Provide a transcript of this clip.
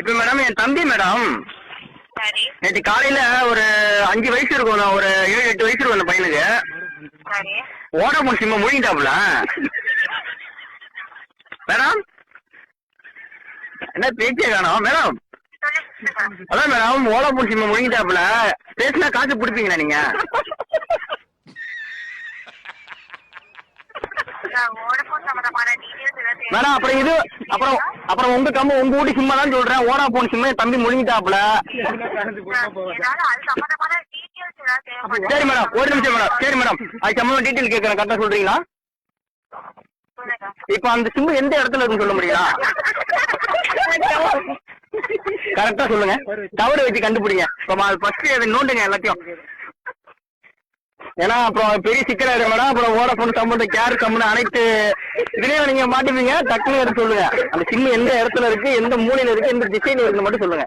இப்ப மேடம் என் தம்பி மேடம் சரி நேற்று காலையில ஒரு 5 வயசு இருக்கும், ஒரு 7-8 வயசு இருக்கும் அந்த பையனுக்கு. சரி வோடாஃபோன் சிம்ம முழுங்கிட்டாப்புல மேடம். என்ன பேச்சே காணோம் மேடம். அதான் மேடம் வோடாஃபோன் சிம்ம முழுங்கிட்டாப்புல. பேசினா காசு பிடிப்பீங்களா நீங்க? மேடம் அப்புறம் இது அப்புறம் உங்க வீட்டு சிம்மா தான் சொல்றேன். வோடாஃபோன் சிம்ம தம்பி முழுங்கிட்டாப்புல. சரி மேடம் ஒரு நிமிஷம் மேடம். சரி மேடம் அது சம்பந்தம் டீட்டெயில் கேட்கறேன், கரெக்டா சொல்றீங்களா? இப்ப அந்த சிம்மு எந்த இடத்துல இருக்குன்னு சொல்ல முடியுங்களா? கரெக்டா சொல்லுங்க, டவர் வச்சு கண்டுபிடிங்க. ஃபர்ஸ்ட் அதை நோண்டுங்க எல்லாத்தையும். ஏன்னா அப்புறம் பெரிய சிக்கலா இருக்கு மேடம். அப்புறம் வோடாஃபோன் சம்பந்தம் கேர் சம்பந்தம் அனைத்து இதுலயும் நீங்க மாட்டிப்பீங்க. டக்குனு எடுத்து சொல்லுங்க அந்த சிம்மு எந்த இடத்துல இருக்கு, எந்த மூலையில இருக்கு, எந்த திசையில இருக்கு மட்டும் சொல்லுங்க.